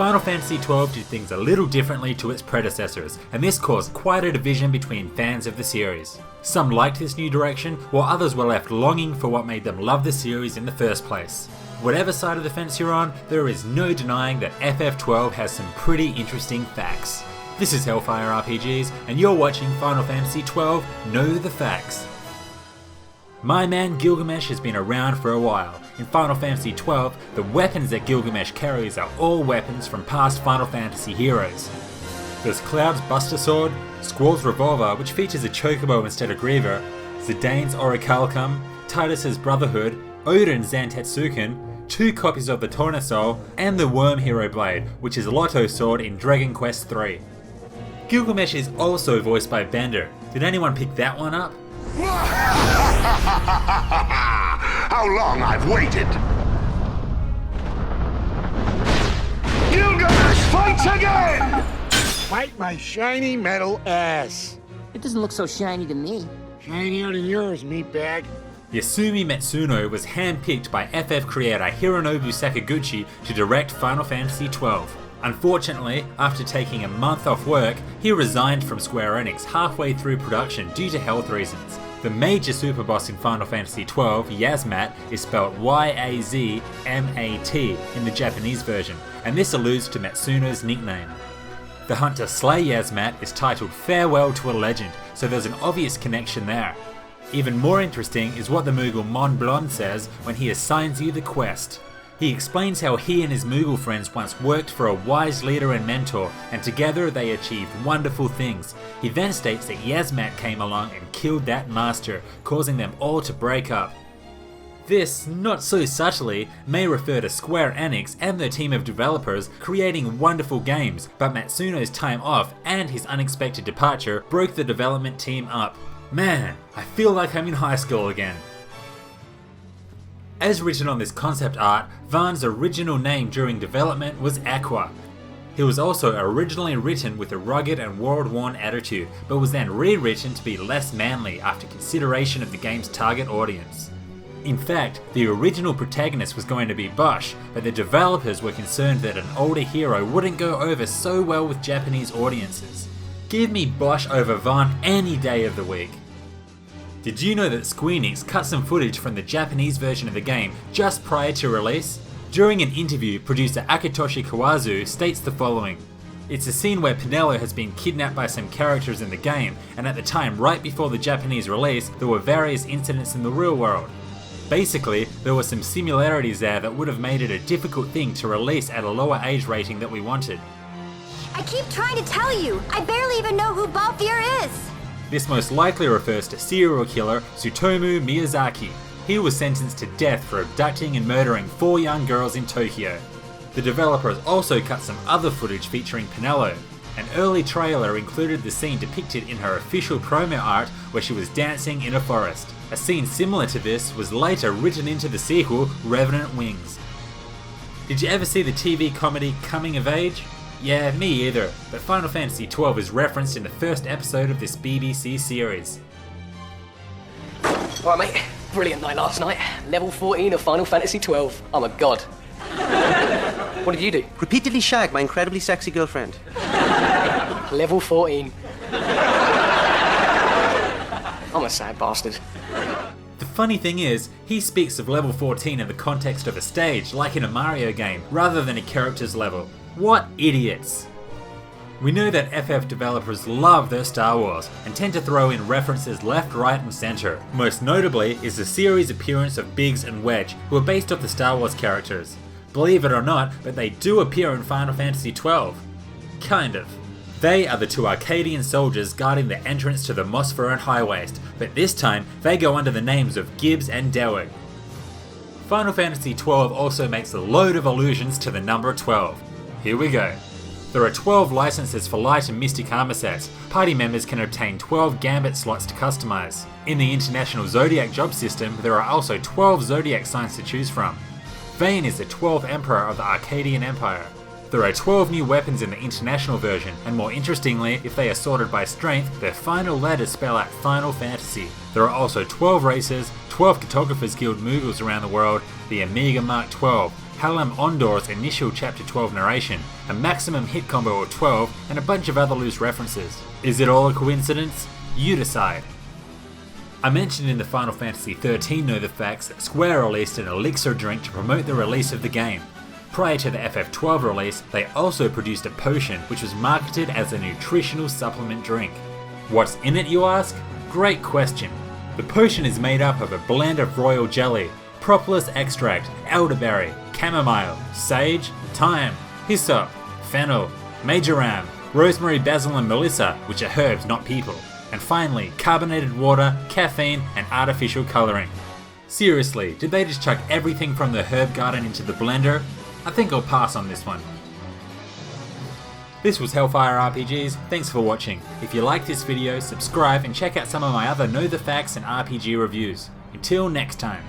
Final Fantasy XII did things a little differently to its predecessors, and this caused quite a division between fans of the series. Some liked this new direction, while others were left longing for what made them love the series in the first place. Whatever side of the fence you're on, there is no denying that FF12 has some pretty interesting facts. This is Hellfire RPGs, and you're watching Final Fantasy XII Know the Facts. My man Gilgamesh has been around for a while. In Final Fantasy XII, the weapons that Gilgamesh carries are all weapons from past Final Fantasy heroes. There's Cloud's Buster Sword, Squall's Revolver, which features a chocobo instead of Griever, Zidane's Orichalcum, Titus's Brotherhood, Odin's Zantetsuken, 2 copies of the Tornasol, and the Worm Hero Blade, which is Lotto's sword in Dragon Quest III. Gilgamesh is also voiced by Bender. Did anyone pick that one up? How long I've waited! Gilgamesh fights again! Fight my shiny metal ass. It doesn't look so shiny to me. Shinier than yours, meatbag. YAZumi MATsuno was handpicked by FF creator Hironobu Sakaguchi to direct Final Fantasy XII. Unfortunately, after taking a month off work, he resigned from Square Enix halfway through production due to health reasons. The major superboss in Final Fantasy XII, Yazmat, is spelled YAZMAT in the Japanese version, and this alludes to Matsuno's nickname. The hunt to slay Yazmat is titled Farewell to a Legend, so there's an obvious connection there. Even more interesting is what the Moogle Mon Blonde says when he assigns you the quest. He explains how he and his Moogle friends once worked for a wise leader and mentor, and together they achieved wonderful things. He then states that Yazmat came along and killed that master, causing them all to break up. This, not so subtly, may refer to Square Enix and their team of developers creating wonderful games, but Matsuno's time off and his unexpected departure broke the development team up. Man, I feel like I'm in high school again. As written on this concept art, Vaughn's original name during development was Aqua. He was also originally written with a rugged and world-worn attitude, but was then rewritten to be less manly after consideration of the game's target audience. In fact, the original protagonist was going to be Bosch, but the developers were concerned that an older hero wouldn't go over so well with Japanese audiences. Give me Bosch over Vaughn any day of the week. Did you know that Squeenix cut some footage from the Japanese version of the game just prior to release? During an interview, producer Akitoshi Kawazu states the following. It's a scene where Pinello has been kidnapped by some characters in the game, and at the time right before the Japanese release, there were various incidents in the real world. Basically, there were some similarities there that would have made it a difficult thing to release at a lower age rating that we wanted. I keep trying to tell you, I barely even know who Balthier is! This most likely refers to serial killer Tsutomu Miyazaki. He was sentenced to death for abducting and murdering 4 young girls in Tokyo. The developers also cut some other footage featuring Pinello. An early trailer included the scene depicted in her official promo art where she was dancing in a forest. A scene similar to this was later written into the sequel, Revenant Wings. Did you ever see the TV comedy Coming of Age? Yeah, me either, but Final Fantasy XII is referenced in the first episode of this BBC series. Right mate, brilliant night last night. Level 14 of Final Fantasy XII. I'm a god. What did you do? Repeatedly shag my incredibly sexy girlfriend. Level 14. I'm a sad bastard. The funny thing is, he speaks of level 14 in the context of a stage, like in a Mario game, rather than a character's level. What idiots! We know that FF developers love their Star Wars and tend to throw in references left, right and centre. Most notably is the series appearance of Biggs and Wedge, who are based off the Star Wars characters. Believe it or not, but they do appear in Final Fantasy XII. Kind of. They are the 2 Arcadian soldiers guarding the entrance to the Mospheren High Waste, but this time they go under the names of Gibbs and Dewey. Final Fantasy XII also makes a load of allusions to the number 12. Here we go. There are 12 licenses for light and mystic armor sets. Party members can obtain 12 gambit slots to customize. In the International ZODIAC job system, there are also 12 ZODIAC signs to choose from. Vayne is the 12th emperor of the Arcadian Empire. There are 12 new weapons in the International version, and more interestingly, if they are sorted by strength, their final letters spell out Final Fantasy. There are also 12 races, 12 Cartographers Guild Moogles around the world, the Amiga Mark XII, Hallam Ondor's initial Chapter 12 narration, a maximum hit combo of 12, and a bunch of other loose references. Is it all a coincidence? You decide. I mentioned in the Final Fantasy XIII Know the Facts that Square released an elixir drink to promote the release of the game. Prior to the FF12 release, they also produced a potion which was marketed as a nutritional supplement drink. What's in it, you ask? Great question. The potion is made up of a blend of royal jelly, propolis extract, elderberry, chamomile, sage, thyme, hyssop, fennel, majoram, rosemary, basil and melissa, which are herbs, not people, and finally carbonated water, caffeine and artificial colouring. Seriously, did they just chuck everything from the herb garden into the blender? I think I'll pass on this one. This was Hellfire RPGs, thanks for watching. If you like this video, subscribe and check out some of my other Know the Facts and RPG reviews. Until next time.